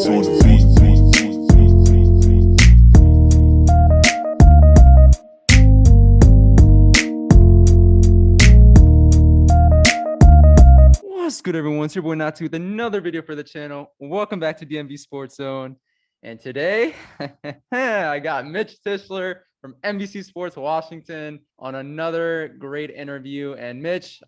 What's good, everyone? It's your boy Natsu with another video for the channel. Welcome back to DMV Sports Zone. And today, I got Mitch Tischler from NBC Sports Washington on another great interview. And Mitch,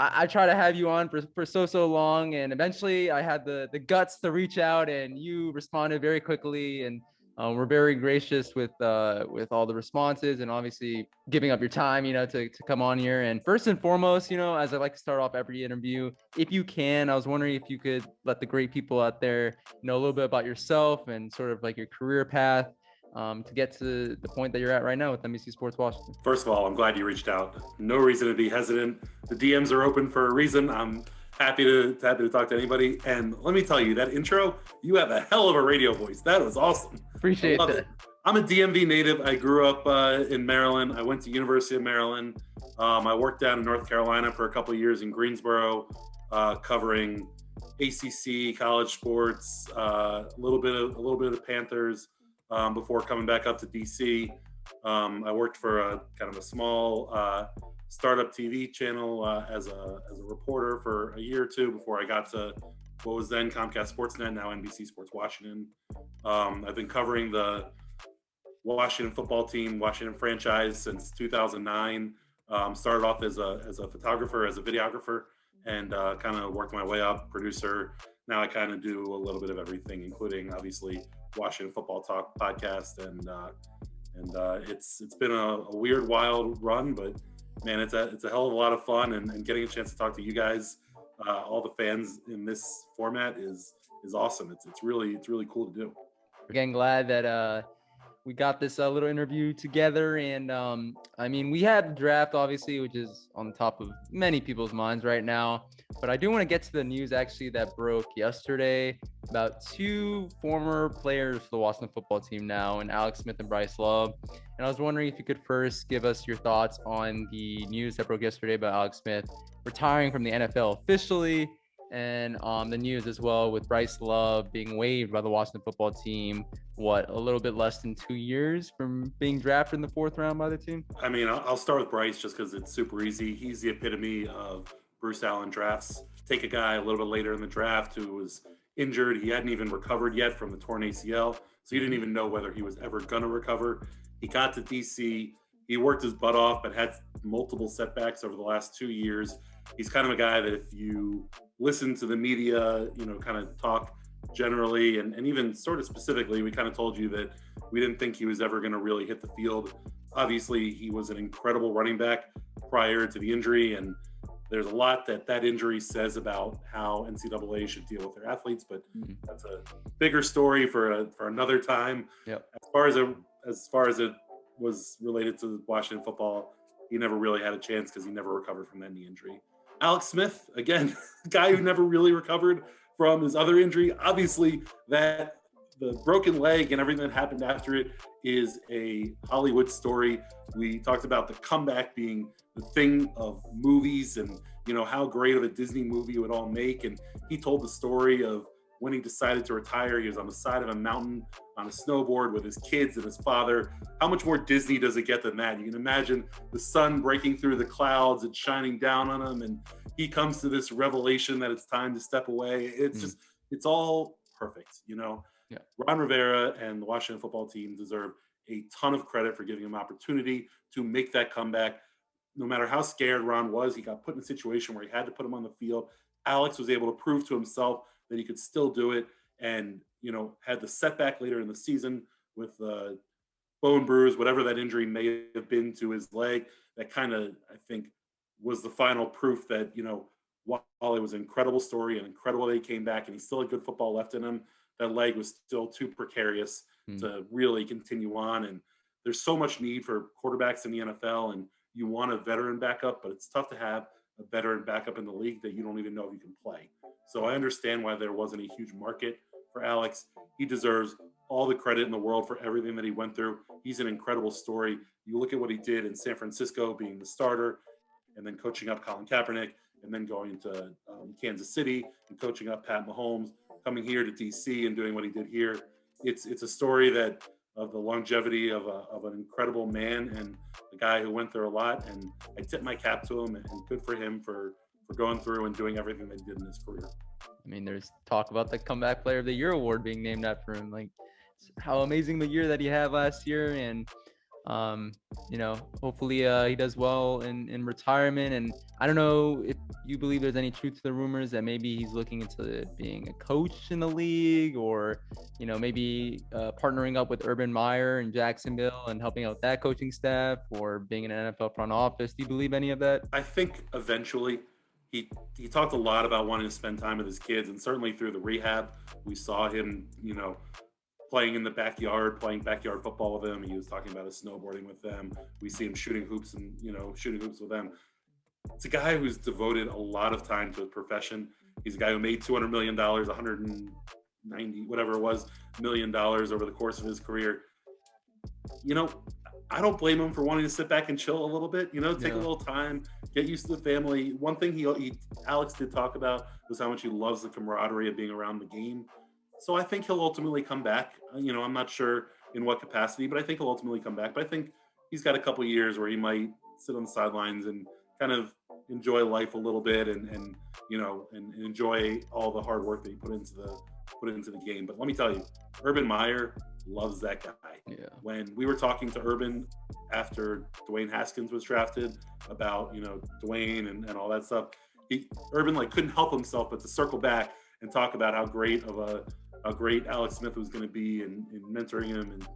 I try to have you on for so long, and eventually I had the guts to reach out, and you responded very quickly, and we're very gracious with all the responses, and obviously giving up your time, to come on here. And first and foremost, as I like to start off every interview, if you can, I was wondering if you could let the great people out there know a little bit about yourself and sort of like your career path, to get to the point that you're at right now with NBC Sports Washington. First of all, I'm glad you reached out. No reason to be hesitant. The DMs are open for a reason. I'm happy to talk to anybody. And let me tell you, that intro, you have a hell of a radio voice. That was awesome. Appreciate that. I'm a DMV native. I grew up in Maryland. I went to University of Maryland. I worked down in North Carolina for a couple of years in Greensboro, covering ACC, college sports, a little bit of the Panthers. Before coming back up to DC. I worked for a kind of a small startup TV channel as a reporter for a year or two before I got to what was then Comcast Sportsnet, now NBC Sports Washington. I've been covering the Washington football team, Washington franchise since 2009. Started off as a photographer, as a videographer, and kind of worked my way up, producer. Now I kind of do a little bit of everything, including obviously Washington Football Talk podcast, and it's been a weird, wild run, but man, it's a hell of a lot of fun, and getting a chance to talk to you guys, all the fans in this format is awesome. It's really cool to do. Again, glad that we got this little interview together, and we had the draft, obviously, which is on the top of many people's minds right now. But I do want to get to the news actually that broke yesterday about two former players for the Washington football team now, and Alex Smith and Bryce Love. And I was wondering if you could first give us your thoughts on the news that broke yesterday about Alex Smith retiring from the NFL officially, and the news as well with Bryce Love being waived by the Washington football team, a little bit less than 2 years from being drafted in the 4th round by the team? I mean, I'll start with Bryce just because it's super easy. He's the epitome of Bruce Allen drafts. Take a guy a little bit later in the draft who was injured. He hadn't even recovered yet from the torn ACL, so he didn't even know whether he was ever going to recover. He got to DC. He worked his butt off, but had multiple setbacks over the last 2 years. He's kind of a guy that if you listen to the media, kind of talk generally and even sort of specifically, we kind of told you that we didn't think he was ever going to really hit the field. Obviously, he was an incredible running back prior to the injury, and there's a lot that injury says about how NCAA should deal with their athletes, but that's a bigger story for another time. Yep. As far as it was related to Washington football, he never really had a chance because he never recovered from that knee injury. Alex Smith, again, guy who never really recovered from his other injury. Obviously, that the broken leg and everything that happened after it is a Hollywood story. We talked about the comeback being the thing of movies and, how great of a Disney movie it would all make. And he told the story of when he decided to retire. He was on the side of a mountain on a snowboard with his kids and his father. How much more Disney does it get than that? You can imagine the sun breaking through the clouds and shining down on him. And he comes to this revelation that it's time to step away. It's just, it's all perfect, Yeah. Ron Rivera and the Washington football team deserve a ton of credit for giving him opportunity to make that comeback. No matter how scared Ron was, he got put in a situation where he had to put him on the field. Alex was able to prove to himself that he could still do it, and had the setback later in the season with bone bruise, whatever that injury may have been to his leg. That kind of, I think, was the final proof that while it was an incredible story and incredible that he came back and he still had good football left in him, that leg was still too precarious to really continue on. And there's so much need for quarterbacks in the NFL, and you want a veteran backup, but it's tough to have a veteran backup in the league that you don't even know if you can play. So I understand why there wasn't a huge market for Alex. He deserves all the credit in the world for everything that he went through. He's an incredible story. You look at what he did in San Francisco, being the starter, and then coaching up Colin Kaepernick, and then going to Kansas City and coaching up Pat Mahomes. coming here to DC and doing what he did here. It's a story that of the longevity of an incredible man and a guy who went through a lot. And I tip my cap to him, and good for him for going through and doing everything that he did in his career. I mean, there's talk about the Comeback Player of the Year award being named after him. Like, how amazing the year that he had last year. And hopefully he does well in retirement. And I don't know if you believe there's any truth to the rumors that maybe he's looking into being a coach in the league, or maybe partnering up with Urban Meyer in Jacksonville and helping out that coaching staff, or being in an NFL front office. Do you believe any of that? I think eventually he talked a lot about wanting to spend time with his kids, and certainly through the rehab we saw him playing in the backyard, playing backyard football with them. He was talking about his snowboarding with them. We see him shooting hoops with them. It's a guy who's devoted a lot of time to his profession. He's a guy who made $200 million, 190, whatever it was, $1 million over the course of his career. I don't blame him for wanting to sit back and chill a little bit, take a little time, get used to the family. One thing Alex did talk about was how much he loves the camaraderie of being around the game. So I think he'll ultimately come back. I'm not sure in what capacity, but I think he'll ultimately come back. But I think he's got a couple of years where he might sit on the sidelines and kind of enjoy life a little bit, and enjoy all the hard work that he put into the game. But let me tell you, Urban Meyer loves that guy. Yeah. When we were talking to Urban after Dwayne Haskins was drafted about Dwayne and all that stuff, Urban couldn't help himself but to circle back and talk about how great Alex Smith was going to be in mentoring him, and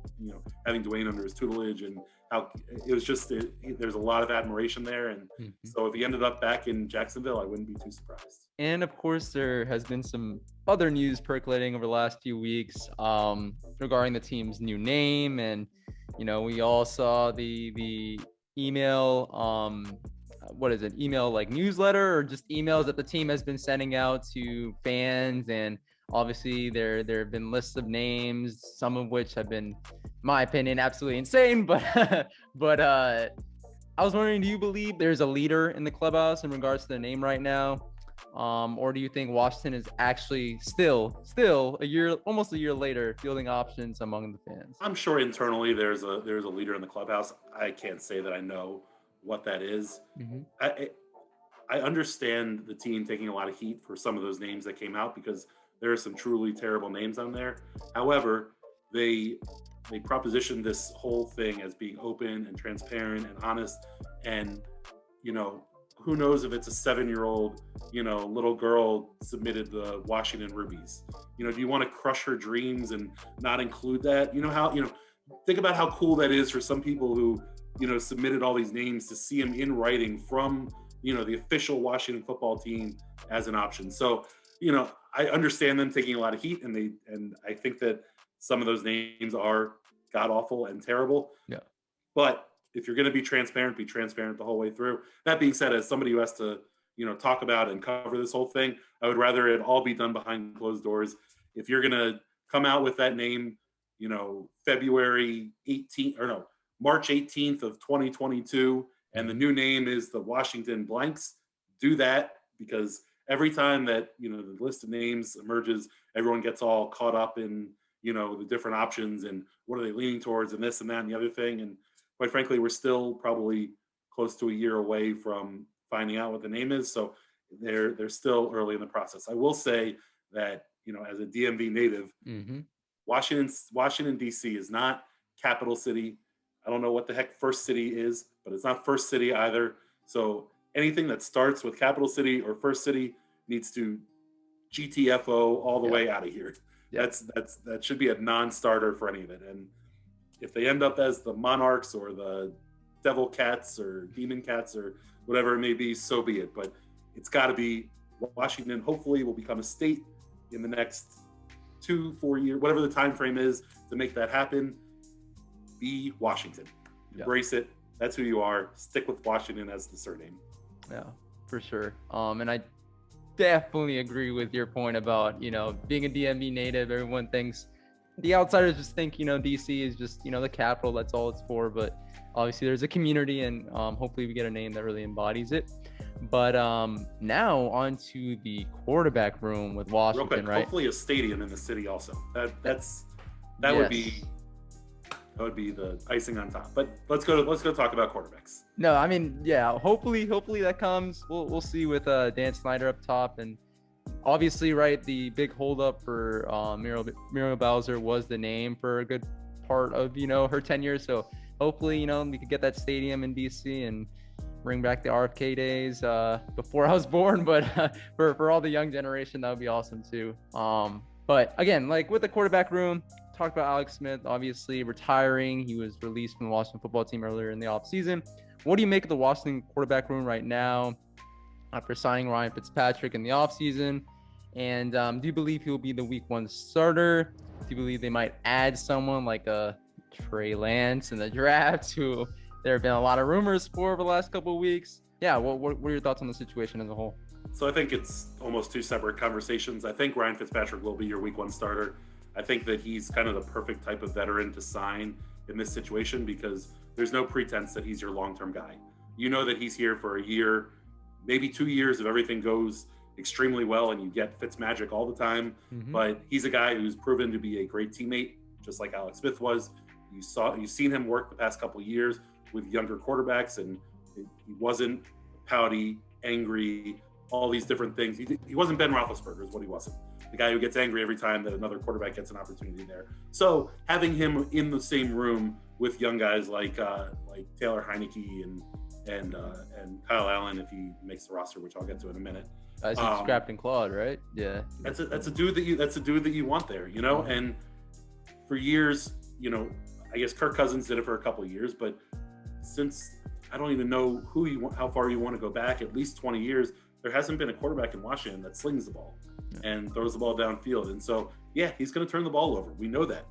having Dwayne under his tutelage, and how it was just there's a lot of admiration there. And so if he ended up back in Jacksonville, I wouldn't be too surprised. And of course, there has been some other news percolating over the last few weeks regarding the team's new name. And we all saw the email email newsletter, or just emails that the team has been sending out to fans. And obviously there have been lists of names, some of which have been, in my opinion, absolutely insane. But I was wondering, do you believe there's a leader in the clubhouse in regards to the name right now? Or do you think Washington is actually still almost a year later, fielding options among the fans? I'm sure internally there's a leader in the clubhouse. I can't say that I know what that is. I understand the team taking a lot of heat for some of those names that came out, because there are some truly terrible names on there. However, they propositioned this whole thing as being open and transparent and honest. And who knows if it's a 7-year-old little girl submitted the Washington Rubies. Do you want to crush her dreams and not include that? Think about how cool that is for some people who submitted all these names, to see them in writing from, the official Washington football team as an option. So, I understand them taking a lot of heat, and I think that some of those names are god awful and terrible. Yeah. But if you're going to be transparent the whole way through. That being said, as somebody who has to, talk about and cover this whole thing, I would rather it all be done behind closed doors. If you're going to come out with that name, March 18th of 2022, and the new name is the Washington Blanks, do that, because every time that, the list of names emerges, everyone gets all caught up in, the different options and what are they leaning towards and this and that and the other thing. And quite frankly, we're still probably close to a year away from finding out what the name is. So they're still early in the process. I will say that, as a DMV native, Washington, D.C. is not capital city. I don't know what the heck First City is, but it's not First City either. So anything that starts with capital city or First City needs to GTFO all the way out of here. Yeah. That should be a non-starter for any of it. And if they end up as the Monarchs or the Devil Cats or Demon Cats or whatever it may be, so be it. But it's got to be Washington. Hopefully will become a state in the next 2-4 years, whatever the time frame is to make that happen. Be Washington. Embrace it. That's who you are. Stick with Washington as the surname. Yeah, for sure. And I definitely agree with your point about, being a DMV native. Everyone thinks, the outsiders just think, DC is just, the capital. That's all it's for. But obviously there's a community, and hopefully we get a name that really embodies it. But now on to the quarterback room with Real Washington, quick, right? hopefully a stadium in the city also. That Yes. would be the icing on top. But let's go talk about quarterbacks. No, I mean, yeah, hopefully that comes. We'll see with Dan Snyder up top, and obviously, right, the big holdup for Muriel Bowser was the name for a good part of her tenure. So hopefully, we could get that stadium in DC and bring back the RFK days before I was born. But for all the young generation, that would be awesome too. But again, like with the quarterback room, talked about Alex Smith, obviously retiring. He was released from the Washington football team earlier in the offseason. What do you make of the Washington quarterback room right now after signing Ryan Fitzpatrick in the offseason? And do you believe he'll be the week 1 starter? Do you believe they might add someone like a Trey Lance in the draft, who there have been a lot of rumors for over the last couple of weeks? Yeah, what are your thoughts on the situation as a whole? So I think it's almost 2 separate conversations. I think Ryan Fitzpatrick will be your week 1 starter. I think that he's kind of the perfect type of veteran to sign in this situation because there's no pretense that he's your long-term guy. You know that he's here for a year, maybe 2 years if everything goes extremely well and you get Fitzmagic all the time. Mm-hmm. But he's a guy who's proven to be a great teammate, just like Alex Smith was. You've seen him work the past couple of years with younger quarterbacks, and he wasn't pouty, angry, all these different things. He wasn't Ben Roethlisberger is what he wasn't. The guy who gets angry every time that another quarterback gets an opportunity there. So having him in the same room with young guys like Taylor Heineke and Kyle Allen, if he makes the roster, which I'll get to in a minute. He's scrapped and clawed, right? Yeah. That's a dude that you want there, And for years, I guess Kirk Cousins did it for a couple of years, but since I don't even know how far you want to go back, at least 20 years, there hasn't been a quarterback in Washington that slings the ball and throws the ball downfield. And so, yeah, he's going to turn the ball over. We know that.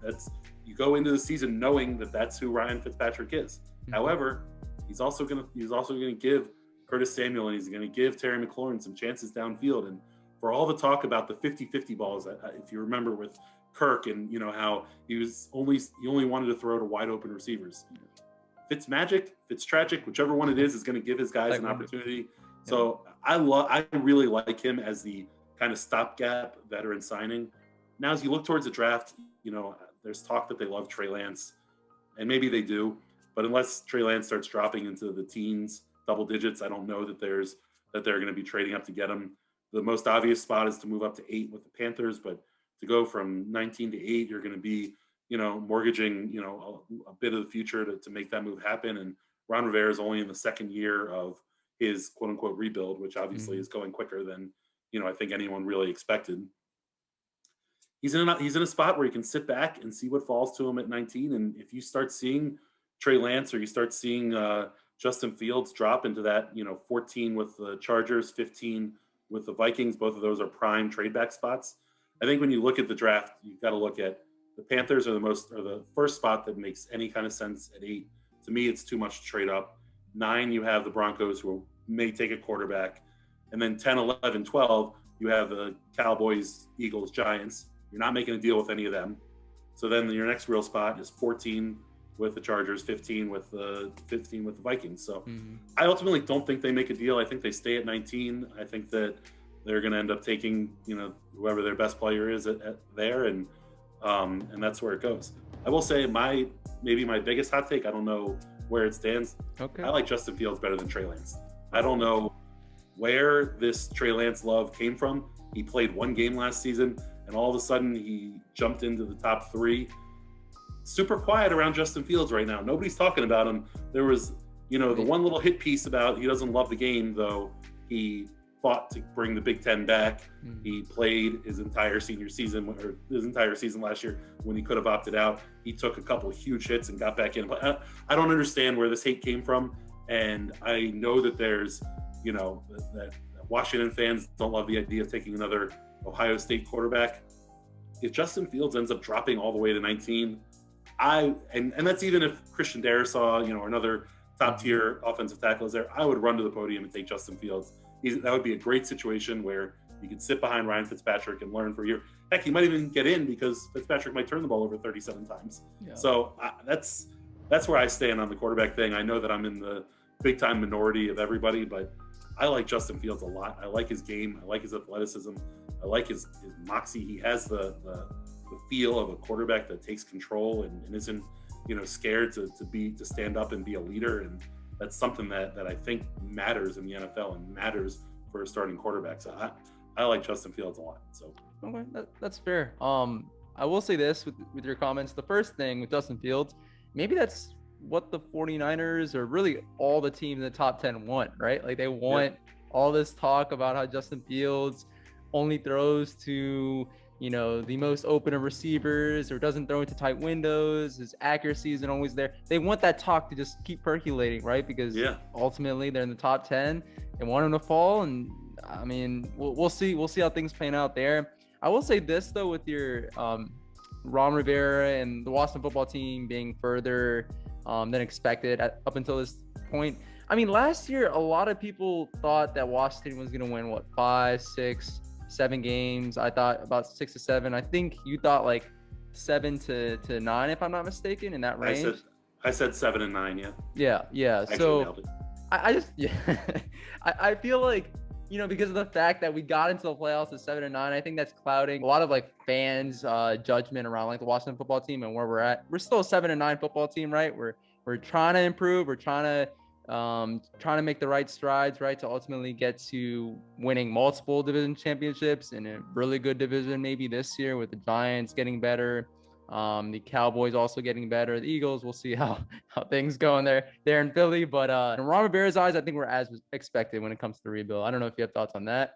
You go into the season knowing that that's who Ryan Fitzpatrick is. Mm-hmm. However, he's also going to give Curtis Samuel and he's going to give Terry McLaurin some chances downfield. And for all the talk about the 50-50 balls, if you remember with Kirk and how he only wanted to throw to wide open receivers. Fitztragic, whichever one it is going to give his guys an opportunity. So I really like him as the kind of stopgap veteran signing. Now, as you look towards the draft, there's talk that they love Trey Lance, and maybe they do, but unless Trey Lance starts dropping into the teens, double digits, I don't know that they're going to be trading up to get him. The most obvious spot is to move up to 8 with the Panthers, but to go from 19 to 8, you're going to be, mortgaging, a bit of the future to make that move happen. And Ron Rivera is only in the second year of his quote unquote rebuild, which obviously is going quicker than, I think anyone really expected. He's in a spot where he can sit back and see what falls to him at 19. And if you start seeing Trey Lance or you start seeing Justin Fields drop into that, 14 with the Chargers, 15 with the Vikings, both of those are prime trade back spots. I think when you look at the draft, you've got to look at the Panthers are the first spot that makes any kind of sense at 8. To me, it's too much to trade up. 9, you have the Broncos who may take a quarterback. And then 10, 11, 12, you have the Cowboys, Eagles, Giants. You're not making a deal with any of them. So then your next real spot is 14 with the Chargers, 15 with the Vikings. So I ultimately don't think they make a deal. I think they stay at 19. I think that they're going to end up taking, whoever their best player is at there, and that's where it goes. I will say maybe my biggest hot take, I don't know where it stands. Okay. I like Justin Fields better than Trey Lance. I don't know where this Trey Lance love came from. He played 1 game last season, and all of a sudden he jumped into the top 3. Super quiet around Justin Fields right now. Nobody's talking about him. There was, the one little hit piece about he doesn't love the game, though he fought to bring the Big Ten back. He played his entire senior season, or his entire season last year when he could have opted out. He took a couple of huge hits and got back in. But I don't understand where this hate came from. And I know that there's, that Washington fans don't love the idea of taking another Ohio State quarterback. If Justin Fields ends up dropping all the way to 19, and that's even if Christian Darrisaw, or another top tier offensive tackle is there, I would run to the podium and take Justin Fields. That would be a great situation where you could sit behind Ryan Fitzpatrick and learn for a year. Heck, he might even get in because Fitzpatrick might turn the ball over 37 times. Yeah. So that's where I stand on the quarterback thing. I know that I'm in the big time minority of everybody, but I like Justin Fields a lot. I like his game. I like his athleticism. I like his moxie. He has the feel of a quarterback that takes control and isn't, scared to stand up and be a leader. And that's something that I think matters in the NFL and matters for a starting quarterback. So I like Justin Fields a lot. So okay, that's fair. I will say this with your comments. The first thing with Justin Fields, maybe that's what the 49ers or really all the teams in the top 10 want, right? Like they want all this talk about how Justin Fields only throws to, the most open of receivers or doesn't throw into tight windows. His accuracy isn't always there. They want that talk to just keep percolating, right? Because ultimately they're in the top 10. They want him to fall. And I mean, we'll see. We'll see how things pan out there. I will say this though, with your Ron Rivera and the Washington football team being further than expected up until this point. I mean, last year, a lot of people thought that Washington was going to win, 5, 6, 7 games. I thought about 6 to 7. I think you thought like 7 to 9, if I'm not mistaken, in that range. I said 7 and 9, Yeah. Actually, so I just, I feel like, because of the fact that we got into the playoffs at 7 and 9, I think that's clouding a lot of like fans' judgment around like the Washington football team and where we're at. We're still a 7 and 9 football team, right? We're trying to improve. We're trying to make the right strides, right, to ultimately get to winning multiple division championships in a really good division maybe this year, with the Giants getting better, the Cowboys also getting better, the Eagles. We'll see how things go in there in Philly. But in Ron Rivera's eyes, I think we're as expected when it comes to the rebuild. I don't know if you have thoughts on that.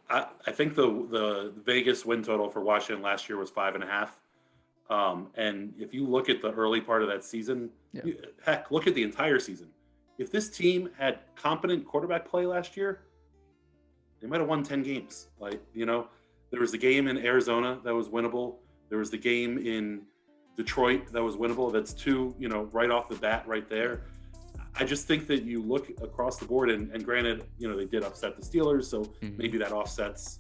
I think the Vegas win total for Washington last year was 5.5. And if you look at the early part of that season, look at the entire season. If this team had competent quarterback play last year, they might have won 10 games. There was the game in Arizona that was winnable. There was the game in Detroit that was winnable. That's 2, right off the bat right there. I just think that you look across the board, and granted, they did upset the Steelers, so maybe that offsets,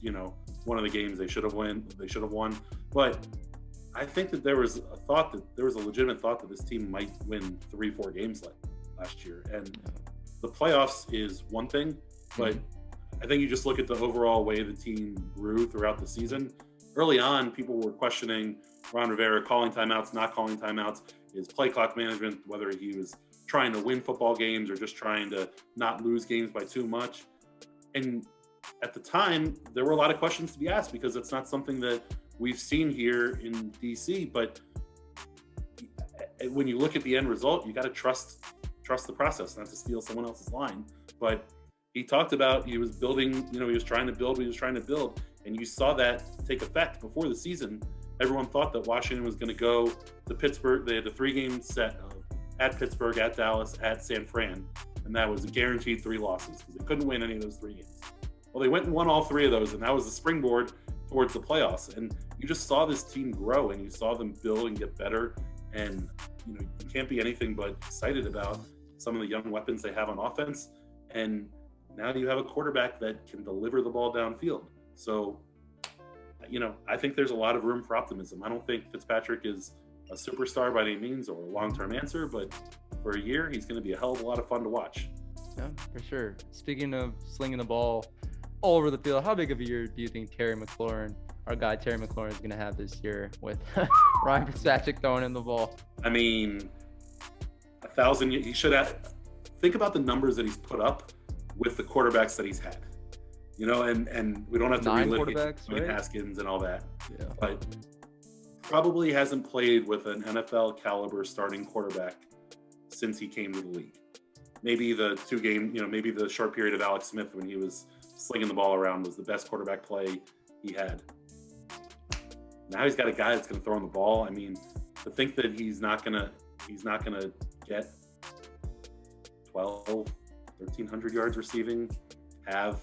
one of the games they should have won. But I think that there was a legitimate thought that this team might win 3-4 games last year. And the playoffs is one thing, but I think you just look at the overall way the team grew throughout the season. Early on, people were questioning Ron Rivera calling timeouts, not calling timeouts, his play clock management, whether he was trying to win football games or just trying to not lose games by too much. And at the time, there were a lot of questions to be asked because it's not something that we've seen here in DC. But when you look at the end result, you got to trust the process, not to steal someone else's line. But he talked about he was building, he was trying to build. And you saw that take effect before the season. Everyone thought that Washington was going to go to Pittsburgh. They had a 3-game set of at Pittsburgh, at Dallas, at San Fran. And that was a guaranteed 3 losses because they couldn't win any of those 3 games. Well, they went and won all 3 of those, and that was the springboard towards the playoffs. And you just saw this team grow, and you saw them build and get better. And, you can't be anything but excited about some of the young weapons they have on offense. And now you have a quarterback that can deliver the ball downfield. So, I think there's a lot of room for optimism. I don't think Fitzpatrick is a superstar by any means or a long-term answer, but for a year, he's going to be a hell of a lot of fun to watch. Yeah, for sure. Speaking of slinging the ball all over the field, how big of a year do you think our guy Terry McLaurin, is going to have this year with Ryan Fitzpatrick throwing in the ball? I mean, 1,000. He should have. Think about the numbers that he's put up with the quarterbacks that he's had. And we don't have to relive Haskins and all that. Yeah. But probably hasn't played with an NFL caliber starting quarterback since he came to the league. Maybe the 2-game, maybe the short period of Alex Smith when he was slinging the ball around was the best quarterback play he had. Now he's got a guy that's going to throw in the ball. I mean, to think that he's not going to get 1,300 yards receiving, have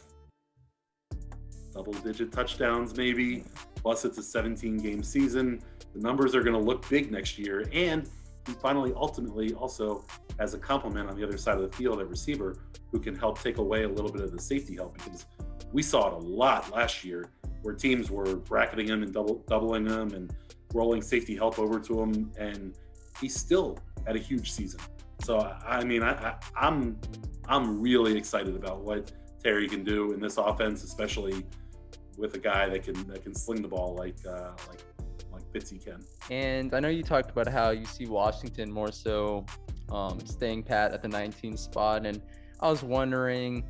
double-digit touchdowns maybe, plus it's a 17-game season. The numbers are going to look big next year. And he finally, ultimately, also has a complement on the other side of the field at receiver who can help take away a little bit of the safety help, because we saw it a lot last year where teams were bracketing him and doubling him and rolling safety help over to him, and he still had a huge season. So I mean, I'm really excited about what Terry can do in this offense, especially with a guy that can sling the ball like Fitzy can. And I know you talked about how you see Washington more so staying pat at the 19 spot. And I was wondering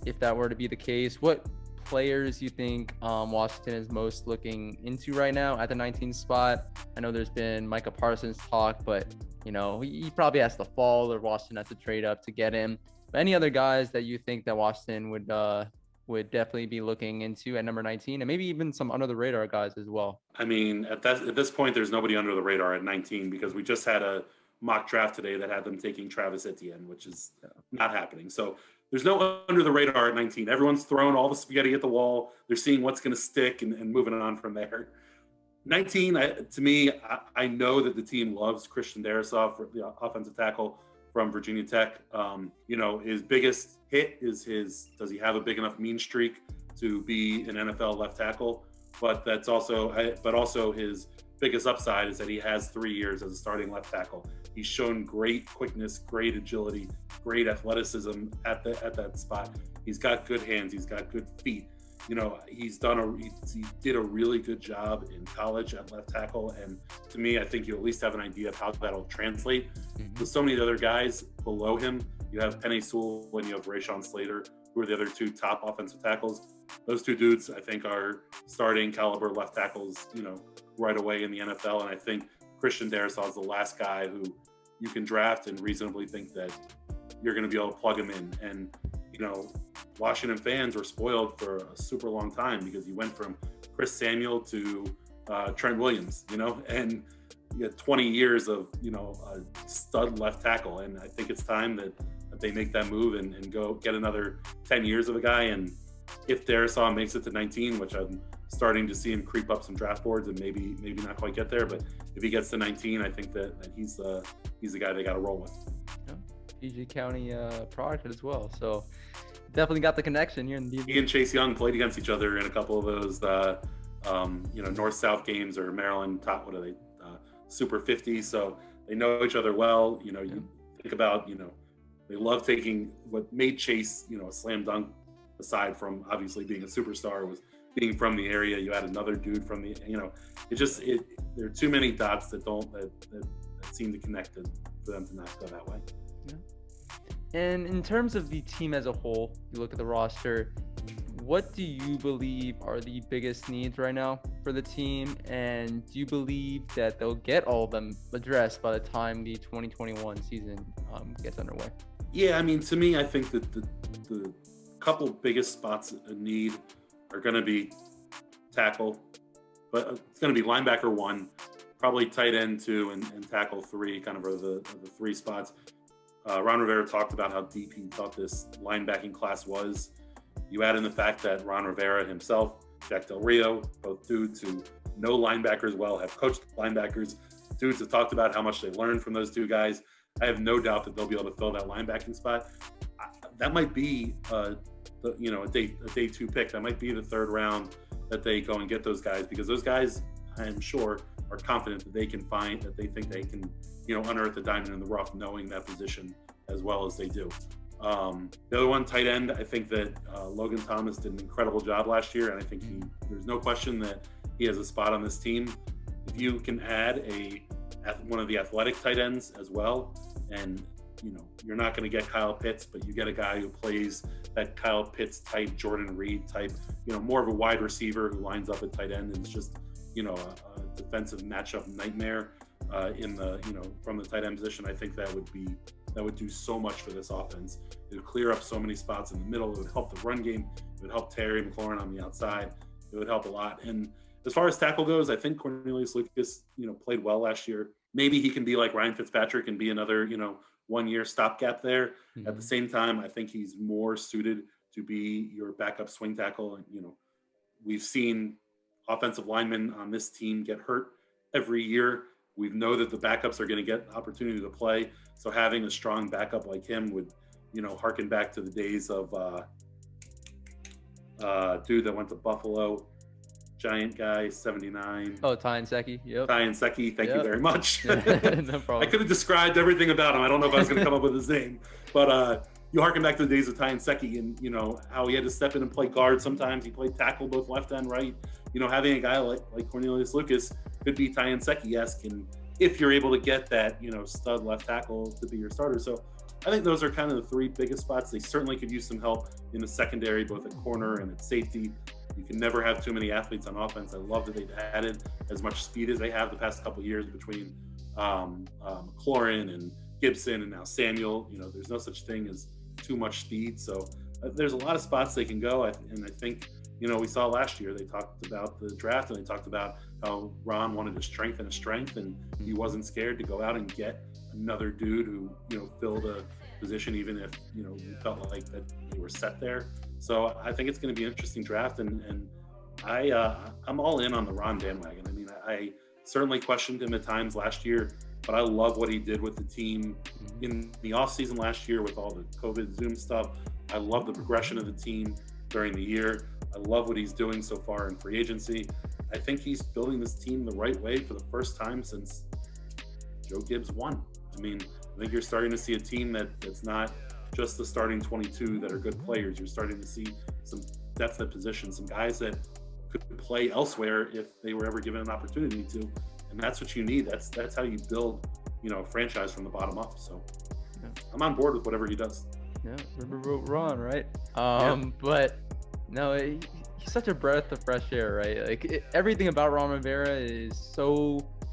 if that were to be the case, what players you think Washington is most looking into right now at the 19 spot? I know there's been Micah Parsons talk, but he probably has to fall or Washington has to trade up to get him. But any other guys that you think that Washington would definitely be looking into at number 19, and maybe even some under the radar guys as well? I mean, at this point, there's nobody under the radar at 19 because we just had a mock draft today that had them taking Travis Etienne, which is not happening. So there's no under the radar at 19. Everyone's throwing all the spaghetti at the wall. They're seeing what's going to stick and moving on from there. 19, to me, I know that the team loves Christian Darrisaw, for the offensive tackle from Virginia Tech. His biggest hit is does he have a big enough mean streak to be an NFL left tackle? But that's also his biggest upside is that he has 3 years as a starting left tackle. He's shown great quickness, great agility, great athleticism at that spot. He's got good hands. He's got good feet. He did a really good job in college at left tackle. And to me, I think you at least have an idea of how that'll translate. With so many other guys below him, you have Penei Sewell and you have Rashawn Slater, who are the other two top offensive tackles. Those two dudes, I think, are starting caliber left tackles, right away in the NFL. And I think Christian Darrisaw is the last guy who you can draft and reasonably think that you're going to be able to plug him in. And, Washington fans were spoiled for a super long time because you went from Chris Samuel to Trent Williams, and you had 20 years of, a stud left tackle. And I think it's time that they make that move and go get another 10 years of a guy. And if Darrisaw makes it to 19, which I'm starting to see him creep up some draft boards and maybe not quite get there, but if he gets to 19, I think that he's the guy they got to roll with. Yeah. PG County product as well. So definitely got the connection here in the He and Chase Young played against each other in a couple of those north-south games, or Maryland top, what are they, Super 50. So they know each other well. You think about, they love taking what made Chase, a slam dunk, aside from obviously being a superstar, was being from the area. You had another dude from the, there are too many dots that seem to connect for them to not go that way. Yeah. And in terms of the team as a whole, you look at the roster, what do you believe are the biggest needs right now for the team? And do you believe that they'll get all of them addressed by the time the 2021 season gets underway? Yeah, I mean, to me, I think that the couple biggest spots of need are going to be tackle, but it's going to be linebacker 1, probably tight end 2, and tackle 3, kind of are the 3 spots. Ron Rivera talked about how deep he thought this linebacking class was. You add in the fact that Ron Rivera himself, Jack Del Rio, both dudes who know linebackers well, have coached linebackers, dudes have talked about how much they learned from those two guys. I have no doubt that they'll be able to fill that linebacking spot. That might be a day 2 pick. That might be the 3rd round that they go and get those guys, because those guys, I'm sure, are confident that they think they can unearth the diamond in the rough, knowing that position as well as they do. The other one, tight end, I think that Logan Thomas did an incredible job last year, and I think there's no question that he has a spot on this team. If you can add one of the athletic tight ends as well, and you're not going to get Kyle Pitts, but you get a guy who plays that Kyle Pitts type, Jordan Reed type, more of a wide receiver who lines up at tight end and is just, a defensive matchup nightmare from the tight end position. I think that would do so much for this offense. It would clear up so many spots in the middle. It would help the run game. It would help Terry McLaurin on the outside. It would help a lot. And as far as tackle goes, I think Cornelius Lucas, played well last year. Maybe he can be like Ryan Fitzpatrick and be another, 1-year stopgap there. Mm-hmm. At the same time, I think he's more suited to be your backup swing tackle. And, we've seen offensive linemen on this team get hurt every year. We know that the backups are going to get opportunity to play. So having a strong backup like him would, harken back to the days of dude that went to Buffalo, giant guy, 79. Oh, Ty and Seki. Yep. Ty and Seki, thank you Yep. very much. No I problem. could have described everything about him. I don't know if I was going to come up with his name, but you harken back to the days of Ty and Seki, and you know how he had to step in and play guard. Sometimes he played tackle both left and right. You know, having a guy like Cornelius Lucas could be Ty and Seki-esque, and if you're able to get that, you know, stud left tackle to be your starter. So I think those are kind of the three biggest spots. They certainly could use some help in the secondary, both at corner and at safety. You can never have too many athletes on offense. I love that they've added as much speed as they have the past couple of years between McLaurin and Gibson and now Samuel. You know, there's no such thing as too much speed. So there's a lot of spots they can go. And I think, you know, we saw last year, they talked about the draft and they talked about how Ron wanted to strengthen his strength, and he wasn't scared to go out and get another dude who, you know, filled a position, even if, you know, we felt like that they were set there. So I think it's going to be an interesting draft, and I'm all in on the Ron bandwagon. I mean, I certainly questioned him at times last year, but I love what he did with the team in the offseason last year with all the COVID Zoom stuff. I love the progression of the team during the year. I love what he's doing so far in free agency. I think he's building this team the right way for the first time since Joe Gibbs won. I mean, I think you're starting to see a team that's not just the starting 22 that are good players. You're starting to see some depth at position, some guys that could play elsewhere if they were ever given an opportunity to. And that's what you need. That's how you build, you know, a franchise from the bottom up. So yeah, I'm on board with whatever he does. Yeah, remember Ron, right? Yeah. But no, he's such a breath of fresh air, right? Like everything about Ron Rivera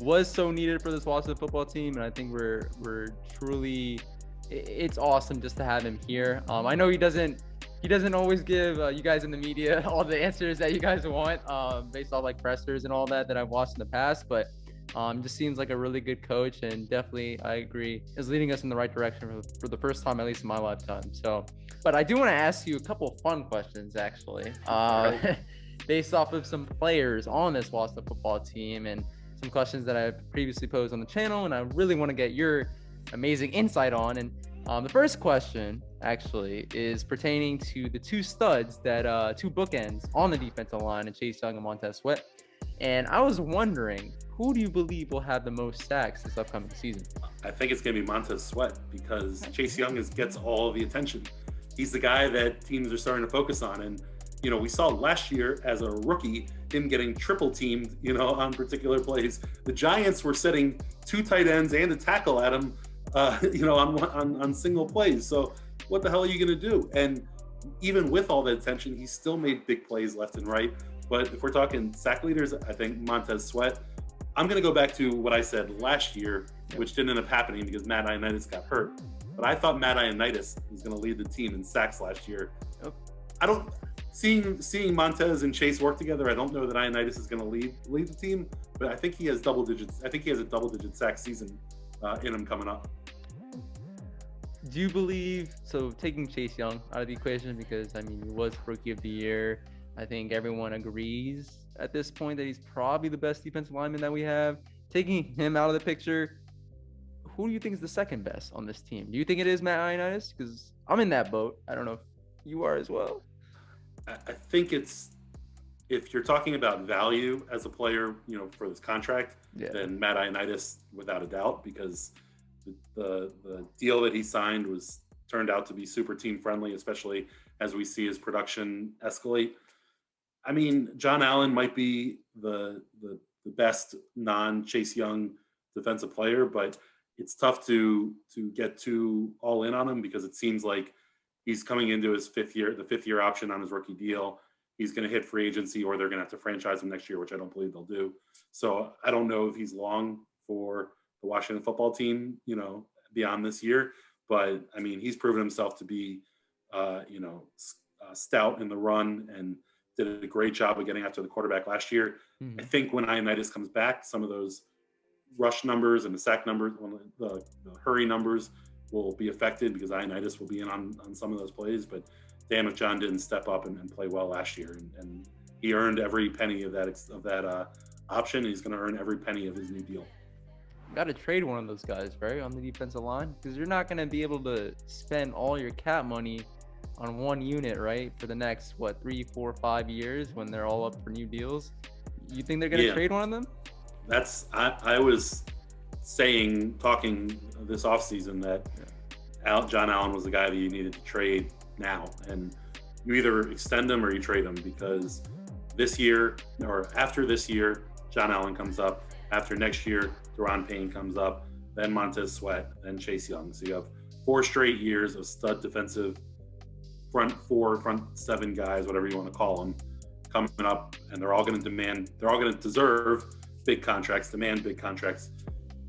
was so needed for this Washington football team, and I think we're truly, it's awesome just to have him here. I know he doesn't always give you guys in the media all the answers that you guys want, based off like pressers and all that I've watched in the past, but just seems like a really good coach, and definitely, I agree, is leading us in the right direction for the first time, at least in my lifetime. So, but I do want to ask you a couple of fun questions, actually, based off of some players on this Washington football team, and some questions that I've previously posed on the channel, and I really want to get your amazing insight on. And the first question actually is pertaining to the two studs that two bookends on the defensive line, and Chase Young and Montez Sweat. And I was wondering, who do you believe will have the most sacks this upcoming season? I think it's going to be Montez Sweat, because Chase Young gets all of the attention. He's the guy that teams are starting to focus on. And, you know, we saw last year as a rookie him getting triple teamed, you know, on particular plays. The Giants were setting two tight ends and a tackle at him, you know, on single plays. So what the hell are you going to do? And even with all that attention, he still made big plays left and right. But if we're talking sack leaders, I think Montez Sweat. I'm going to go back to what I said last year, which didn't end up happening because Matt Ioannidis got hurt. But I thought Matt Ioannidis was going to lead the team in sacks last year. Yep. I don't seeing Montez and Chase work together. I don't know that Ioannidis is going to lead the team, but I think he has double digits. I think he has a double-digit sack season in him coming up. Do you believe, so taking Chase Young out of the equation, because I mean, he was Rookie of the Year. I think everyone agrees at this point that he's probably the best defensive lineman that we have. Taking him out of the picture, who do you think is the second best on this team? Do you think it is Matt Ioannidis? Because I'm in that boat. I don't know if you are as well. I think it's, if you're talking about value as a player, you know, for this contract, then Matt Ioannidis without a doubt, because the deal that he signed turned out to be super team friendly, especially as we see his production escalate. I mean, John Allen might be the best non-Chase Young defensive player, but it's tough to get too all in on him, because it seems like he's coming into his the fifth year option on his rookie deal. He's going to hit free agency, or they're going to have to franchise him next year, which I don't believe they'll do. So I don't know if he's long for the Washington football team, you know, beyond this year. But I mean, he's proven himself to be, you know, stout in the run, and did a great job of getting after the quarterback last year. I think when Ioannidis comes back, some of those rush numbers and the sack numbers, the hurry numbers will be affected, because Ioannidis will be in on some of those plays. But damn if John didn't step up and play well last year, and he earned every penny of that option. He's going to earn every penny of his new deal. Got to trade one of those guys, right, on the defensive line, because you're not going to be able to spend all your cap money on one unit, right? For the next, what, 3, 4, 5 years when they're all up for new deals. You think they're going to trade one of them? I was talking this offseason that John Allen was the guy that you needed to trade now. And you either extend him or you trade him, because this year or after this year, John Allen comes up. After next year, Daron Payne comes up, then Montez Sweat, then Chase Young. So you have 4 straight years of stud defensive front 4, front 7 guys, whatever you want to call them, coming up, and they're all going to deserve big contracts, demand big contracts.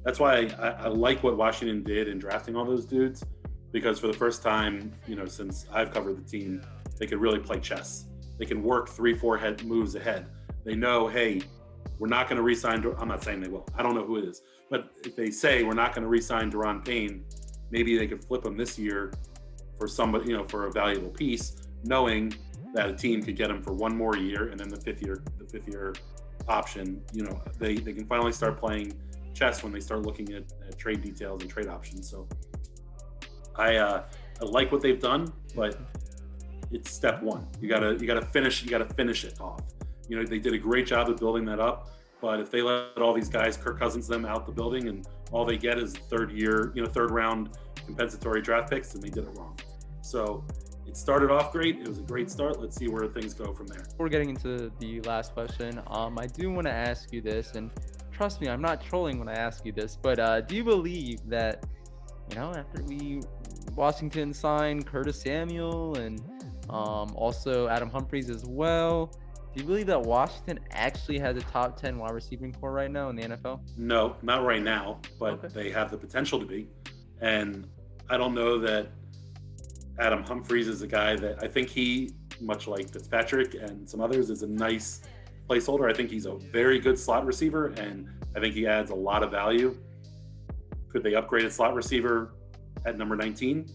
That's why I like what Washington did in drafting all those dudes, because for the first time, since I've covered the team, they could really play chess. They can work 3-4 moves ahead. They know, hey, we're not going to re-sign. I'm not saying they will. I don't know who it is. But if they say we're not going to re-sign Daron Payne, maybe they could flip him this year for somebody, for a valuable piece, knowing that a team could get him for 1 more year, and then the fifth year option. They can finally start playing chess when they start looking at trade details and trade options. So I like what they've done, but it's step 1. You gotta finish it off. They did a great job of building that up, but if they let all these guys, Kirk Cousins, them out the building, and all they get is third round compensatory draft picks, then they did it wrong. So it started off great. It was a great start. Let's see where things go from there. Before getting into the last question, I do want to ask you this, and trust me, I'm not trolling when I ask you this, but do you believe that, after Washington signed Curtis Samuel and also Adam Humphries as well, do you believe that Washington actually has a top 10 wide receiving core right now in the NFL? No, not right now, but Okay. They have the potential to be. And I don't know that Adam Humphries is a guy that I think he, much like Fitzpatrick and some others, is a nice placeholder. I think he's a very good slot receiver, and I think he adds a lot of value. Could they upgrade a slot receiver at number 19?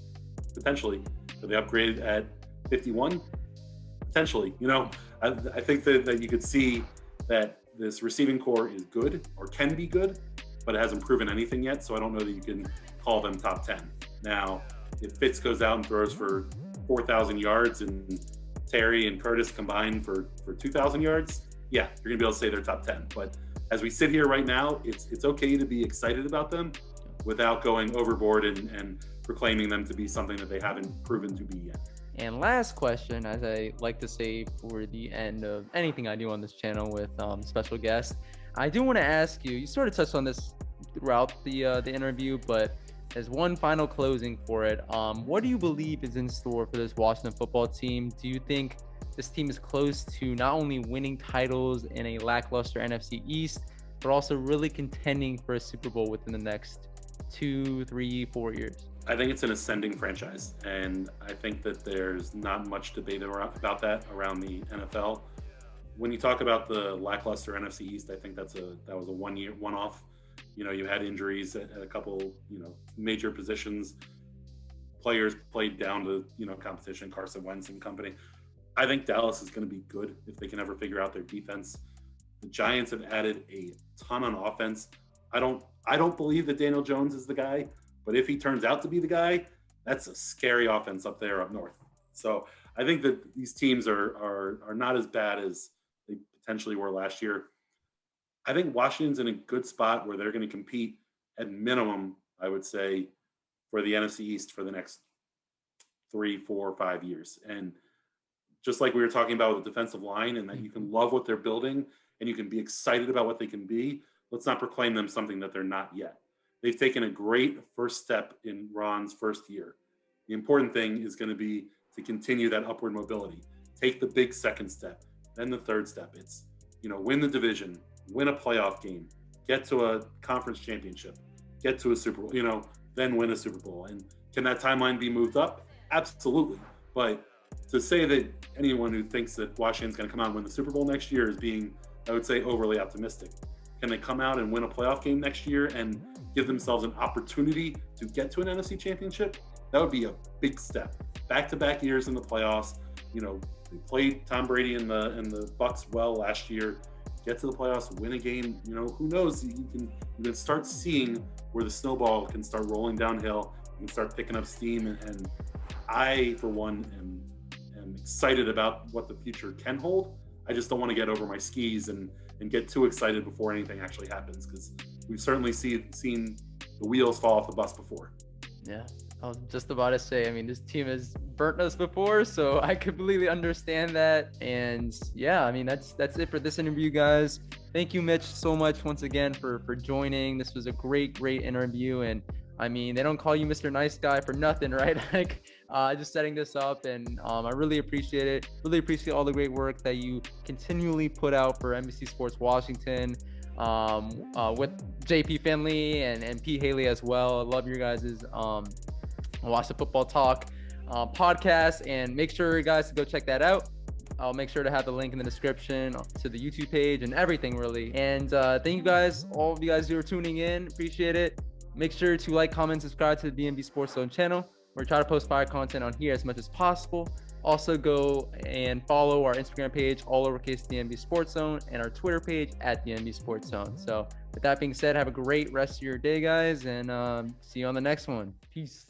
Potentially. Could they upgrade at 51? Potentially. I think that you could see that this receiving core is good, or can be good, but it hasn't proven anything yet. So I don't know that you can call them top 10. Now, if Fitz goes out and throws for 4,000 yards and Terry and Curtis combined for 2,000 yards, yeah, you're gonna be able to say they're top 10. But as we sit here right now, it's okay to be excited about them without going overboard and proclaiming them to be something that they haven't proven to be yet. And last question, as I like to say for the end of anything I do on this channel with special guests, I do want to ask you, you sort of touched on this throughout the interview, but as one final closing for it, what do you believe is in store for this Washington football team? Do you think this team is close to not only winning titles in a lackluster NFC East, but also really contending for a Super Bowl within the next 2, 3, 4 years? I think it's an ascending franchise, and I think that there's not much debate about that around the NFL. When you talk about the lackluster NFC East, I think that was a one-off. You had injuries at a couple, major positions. Players played down to, competition, Carson Wentz and company. I think Dallas is going to be good if they can ever figure out their defense. The Giants have added a ton on offense. I don't believe that Daniel Jones is the guy. But if he turns out to be the guy, that's a scary offense up there up north. So I think that these teams are not as bad as they potentially were last year. I think Washington's in a good spot where they're going to compete at minimum, I would say, for the NFC East for the next 3, 4, 5 years. And just like we were talking about with the defensive line, and that you can love what they're building and you can be excited about what they can be, let's not proclaim them something that they're not yet. They've taken a great first step in Ron's first year. The important thing is going to be to continue that upward mobility. Take the big second step, then the third step. It's, win the division, win a playoff game, get to a conference championship, get to a Super Bowl, then win a Super Bowl. And can that timeline be moved up? Absolutely. But to say that anyone who thinks that Washington's going to come out and win the Super Bowl next year is being, I would say, overly optimistic. Can they come out and win a playoff game next year and give themselves an opportunity to get to an NFC championship? That would be a big step. Back-to-back years in the playoffs. They played Tom Brady and the Bucs well last year. Get to the playoffs, win a game. Who knows? You can start seeing where the snowball can start rolling downhill. You can start picking up steam. And I, for one, am excited about what the future can hold. I just don't want to get over my skis and get too excited before anything actually happens, because we've certainly seen the wheels fall off the bus before. Yeah, I was just about to say, I mean, this team has burnt us before, so I completely understand that. And yeah, I mean, that's it for this interview, guys. Thank you, Mitch, so much once again for joining. This was a great interview. And I mean, they don't call you Mr. Nice Guy for nothing, right? Like, just setting this up, and I really appreciate it. Really appreciate all the great work that you continually put out for NBC Sports Washington, with JP Finley and P. Haley as well. I love your guys' Watch the Football Talk podcast, and make sure, guys, to go check that out. I'll make sure to have the link in the description to the YouTube page and everything, really. And thank you guys, all of you guys who are tuning in. Appreciate it. Make sure to like, comment, subscribe to the DMV Sports Zone channel. We're trying to post fire content on here as much as possible. Also, go and follow our Instagram page, all lowercase DMV Sports Zone, and our Twitter page at DMV Sports Zone. So with that being said, have a great rest of your day, guys, and see you on the next one. Peace.